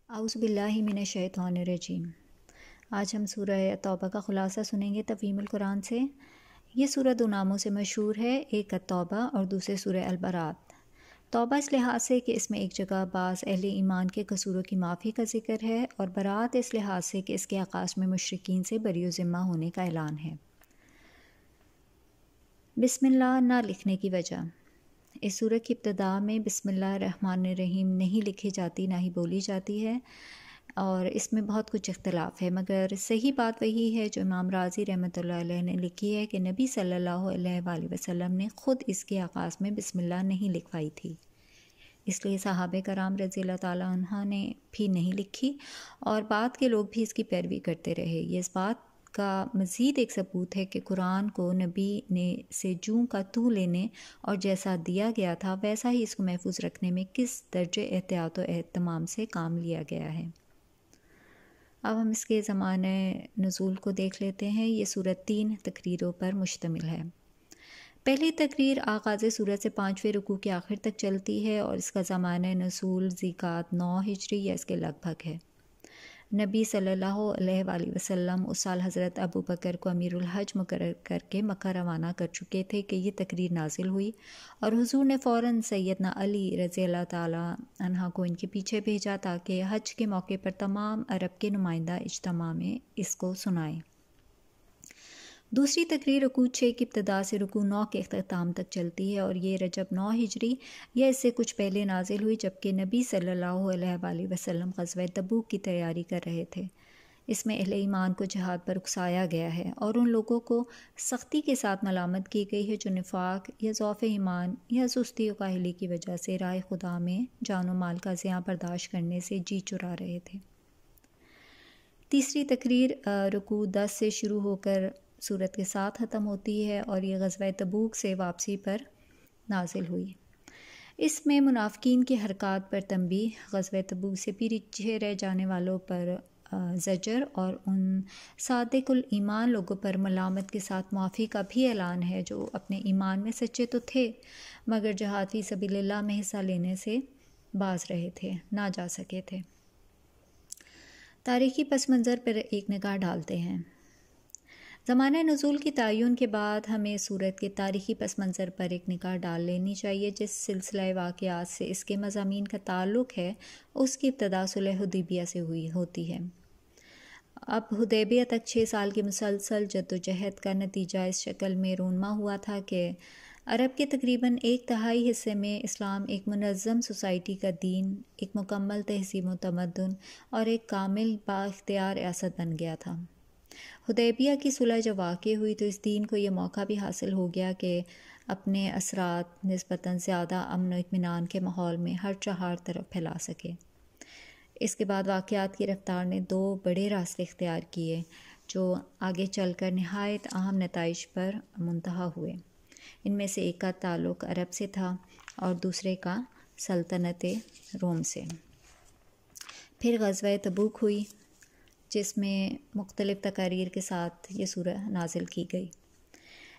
اعوذ باللہ من الشیطان الرجیم۔ آج ہم سورہ توبہ کا خلاصہ سنیں گے تفہیم القرآن سے۔ یہ سورہ دو ناموں سے مشہور ہے، ایک التوبہ اور دوسرے سورہ البراءت۔ توبہ اس لحاظ سے کہ اس میں ایک جگہ بعض اہل ایمان کے قصوروں کی معافی کا ذکر ہے، اور براءت اس لحاظ سے کہ اس کے آغاز میں مشرکین سے بری و ذمہ ہونے کا اعلان ہے۔ بسم اللہ نہ لکھنے کی وجہ۔ اس سورہ کی ابتدا میں بسم اللہ الرحمن الرحیم نہیں لکھی جاتی، نہ ہی بولی جاتی ہے، اور اس میں بہت کچھ اختلاف ہے، مگر صحیح بات وہی ہے جو امام رازی رحمۃ اللہ علیہ نے لکھی ہے کہ نبی صلی اللہ علیہ وآلہ وسلم نے خود اس کے آغاز میں بسم اللہ نہیں لکھوائی تھی، اس لیے صحابہ کرام رضی اللہ تعالیٰ عنہ نے بھی نہیں لکھی، اور بعد کے لوگ بھی اس کی پیروی کرتے رہے۔ یہ اس بات کا مزید ایک ثبوت ہے کہ قرآن کو نبی نے سے جوں کا تو لینے اور جیسا دیا گیا تھا ویسا ہی اس کو محفوظ رکھنے میں کس درجے احتیاط و اہتمام سے کام لیا گیا ہے۔ اب ہم اس کے زمانہ نزول کو دیکھ لیتے ہیں۔ یہ سورت 3 تقریروں پر مشتمل ہے۔ پہلی تقریر آغاز سورت سے 5ویں رکوع کے آخر تک چلتی ہے، اور اس کا زمانہ نزول ذیقعت 9 ہجری یا اس کے لگ بھگ ہے۔ نبی صلی اللہ علیہ وآلہ وسلم اس سال حضرت ابو بکر کو امیر الحج مقرر کر کے مکہ روانہ کر چکے تھے کہ یہ تقریر نازل ہوئی، اور حضور نے فوراً سیدنا علی رضی اللہ تعالیٰ عنہ کو ان کے پیچھے بھیجا تاکہ حج کے موقع پر تمام عرب کے نمائندہ اجتماع میں اس کو سنائیں۔ دوسری تقریر رکوع 6 کی ابتدا سے رکوع 9 کے اختتام تک چلتی ہے، اور یہ رجب 9 ہجری یا اس سے کچھ پہلے نازل ہوئی، جبکہ نبی صلی اللہ علیہ وآلہ وسلم غزوہ تبوک کی تیاری کر رہے تھے۔ اس میں اہل ایمان کو جہاد پر اکسایا گیا ہے، اور ان لوگوں کو سختی کے ساتھ ملامت کی گئی ہے جو نفاق یا ضعف ایمان یا سستی و کاہلی کی وجہ سے راہ خدا میں جان و مال کا زیاں برداشت کرنے سے جی چرا رہے تھے۔ تیسری تقریر رکوع 10 سے شروع ہو کر سورت کے ساتھ ختم ہوتی ہے، اور یہ غزوہ تبوک سے واپسی پر نازل ہوئی۔ اس میں منافقین کی حرکات پر تنبیہ، غزوہ تبوک سے پیچھے رہ جانے والوں پر زجر، اور ان صادق الایمان لوگوں پر ملامت کے ساتھ معافی کا بھی اعلان ہے جو اپنے ایمان میں سچے تو تھے مگر جہاد فی سبیل اللہ میں حصہ لینے سے باز رہے تھے، نہ جا سکے تھے۔ تاریخی پس منظر پر ایک نگاہ ڈالتے ہیں۔ زمانہ نزول کی تعین کے بعد ہمیں سورت کے تاریخی پس منظر پر ایک نگاہ ڈال لینی چاہیے۔ جس سلسلہ واقعات سے اس کے مضامین کا تعلق ہے، اس کی ابتدا صلح حدیبیہ سے ہوتی ہے۔ اب حدیبیہ تک 6 سال کی مسلسل جدوجہد کا نتیجہ اس شکل میں رونما ہوا تھا کہ عرب کے تقریباً 1/3 حصے میں اسلام ایک منظم سوسائٹی کا دین، ایک مکمل تہذیب و تمدن اور ایک کامل بااختیار ریاست بن گیا تھا۔ حدیبیہ کی صلح جب واقع ہوئی تو اس دین کو یہ موقع بھی حاصل ہو گیا کہ اپنے اثرات نسبتاً زیادہ امن و اطمینان کے ماحول میں ہر چہار طرف پھیلا سکے۔ اس کے بعد واقعات کی رفتار نے 2 بڑے راستے اختیار کیے جو آگے چل کر نہایت اہم نتائج پر منتہی ہوئے۔ ان میں سے ایک کا تعلق عرب سے تھا اور دوسرے کا سلطنت روم سے۔ پھر غزوہ تبوک ہوئی جس میں مختلف تقاریر کے ساتھ یہ سورہ نازل کی گئی۔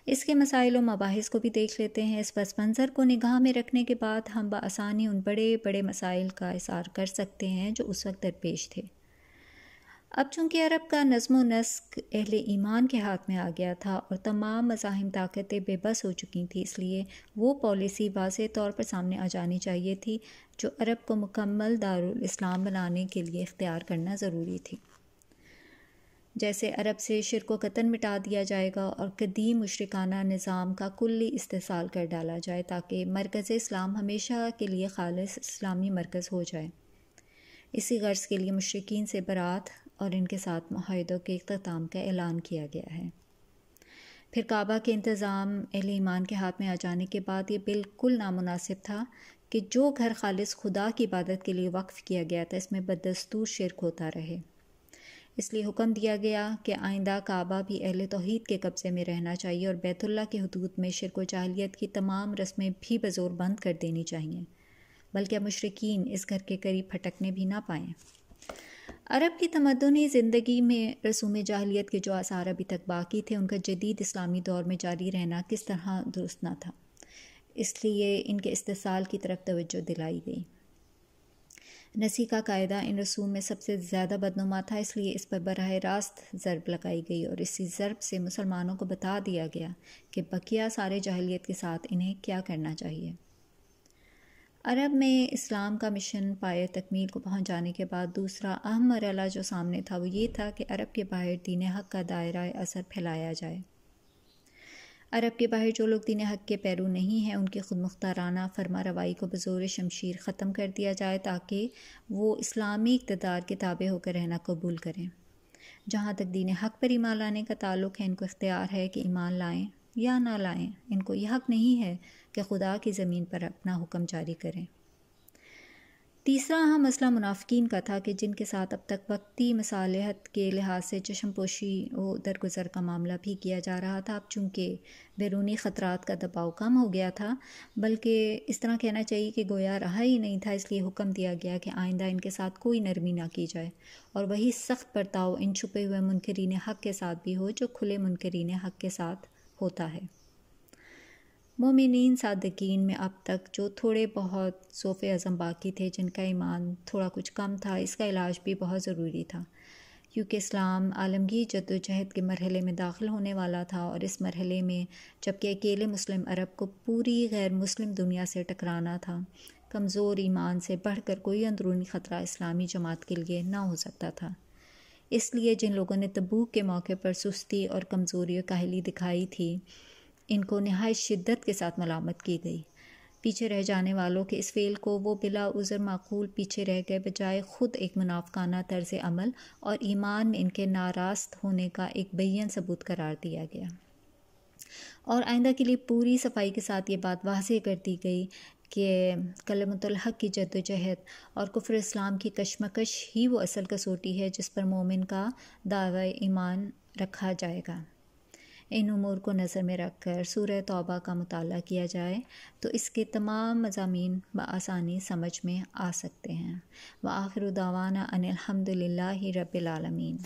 اس کے مسائل و مباحث کو بھی دیکھ لیتے ہیں۔ اس پس منظر کو نگاہ میں رکھنے کے بعد ہم بآسانی ان بڑے بڑے مسائل کا اثار کر سکتے ہیں جو اس وقت درپیش تھے۔ اب چونکہ عرب کا نظم و نسق اہل ایمان کے ہاتھ میں آ گیا تھا اور تمام مزاحم طاقتیں بے بس ہو چکی تھیں، اس لیے وہ پالیسی واضح طور پر سامنے آ جانی چاہیے تھی جو عرب کو مکمل دارالاسلام بنانے کے لیے اختیار کرنا ضروری تھی۔ جیسے عرب سے شرک و قتل مٹا دیا جائے گا اور قدیم مشرکانہ نظام کا کلی استحصال کر ڈالا جائے تاکہ مرکز اسلام ہمیشہ کے لیے خالص اسلامی مرکز ہو جائے۔ اسی غرض کے لیے مشرکین سے برات اور ان کے ساتھ معاہدوں کے اختتام کا اعلان کیا گیا ہے۔ پھر کعبہ کے انتظام اہل ایمان کے ہاتھ میں آ جانے کے بعد یہ بالکل نامناسب تھا کہ جو گھر خالص خدا کی عبادت کے لیے وقف کیا گیا تھا اس میں بددستور شرک ہوتا رہے۔ اس لیے حکم دیا گیا کہ آئندہ کعبہ بھی اہل توحید کے قبضے میں رہنا چاہیے اور بیت اللہ کے حدود میں شرک و جاہلیت کی تمام رسمیں بھی بزور بند کر دینی چاہیے، بلکہ مشرکین اس گھر کے قریب پھٹکنے بھی نہ پائیں۔ عرب کی تمدنی زندگی میں رسوم جاہلیت کے جو آثار ابھی تک باقی تھے ان کا جدید اسلامی دور میں جاری رہنا کس طرح درست نہ تھا، اس لیے ان کے استحصال کی طرف توجہ دلائی گئی۔ نسی کا قاعدہ ان رسوم میں سب سے زیادہ بدنما تھا، اس لیے اس پر براہ راست ضرب لگائی گئی اور اسی ضرب سے مسلمانوں کو بتا دیا گیا کہ بقیہ سارے جاہلیت کے ساتھ انہیں کیا کرنا چاہیے۔ عرب میں اسلام کا مشن پائے تکمیل کو پہنچ جانے کے بعد دوسرا اہم مرحلہ جو سامنے تھا وہ یہ تھا کہ عرب کے باہر دین حق کا دائرہ اثر پھیلایا جائے۔ عرب کے باہر جو لوگ دین حق کے پیرو نہیں ہیں ان کی خود مختارانہ فرما روائی کو بزور شمشیر ختم کر دیا جائے تاکہ وہ اسلامی اقتدار کے تابع ہو کر رہنا قبول کریں۔ جہاں تک دین حق پر ایمان لانے کا تعلق ہے، ان کو اختیار ہے کہ ایمان لائیں یا نہ لائیں، ان کو یہ حق نہیں ہے کہ خدا کی زمین پر اپنا حکم جاری کریں۔ تیسرا اہم مسئلہ منافقین کا تھا کہ جن کے ساتھ اب تک وقتی مصالحت کے لحاظ سے چشم پوشی و درگزر کا معاملہ بھی کیا جا رہا تھا، اب چونکہ بیرونی خطرات کا دباؤ کم ہو گیا تھا، بلکہ اس طرح کہنا چاہیے کہ گویا رہا ہی نہیں تھا، اس لیے حکم دیا گیا کہ آئندہ ان کے ساتھ کوئی نرمی نہ کی جائے، اور وہی سخت برتاؤ ان چھپے ہوئے منکرین حق کے ساتھ بھی ہو جو کھلے منکرین حق کے ساتھ ہوتا ہے۔ مومنین صادقین میں اب تک جو تھوڑے بہت ضعف عزم باقی تھے، جن کا ایمان تھوڑا کچھ کم تھا، اس کا علاج بھی بہت ضروری تھا، کیونکہ اسلام عالمگیر جد و جہد کے مرحلے میں داخل ہونے والا تھا، اور اس مرحلے میں جبکہ اکیلے مسلم عرب کو پوری غیر مسلم دنیا سے ٹکرانا تھا، کمزور ایمان سے بڑھ کر کوئی اندرونی خطرہ اسلامی جماعت کے لیے نہ ہو سکتا تھا۔ اس لیے جن لوگوں نے تبوک کے موقع پر سستی اور کمزوری و کاہلی دکھائی تھی، ان کو نہایت شدت کے ساتھ ملامت کی گئی۔ پیچھے رہ جانے والوں کے اس فعل کو وہ بلا عذر معقول پیچھے رہ گئے بجائے خود ایک منافقانہ طرز عمل اور ایمان میں ان کے ناراست ہونے کا ایک بین ثبوت قرار دیا گیا، اور آئندہ کے لیے پوری صفائی کے ساتھ یہ بات واضح کر دی گئی کہ کلمۃ الحق کی جد و جہد اور کفر اسلام کی کشمکش ہی وہ اصل کسوٹی ہے جس پر مومن کا دعوی ایمان رکھا جائے گا۔ ان امور کو نظر میں رکھ کر سورہ توبہ کا مطالعہ کیا جائے تو اس کے تمام مضامین بآسانی سمجھ میں آ سکتے ہیں۔ وآخر دعوانا ان الحمد للہ رب العالمین۔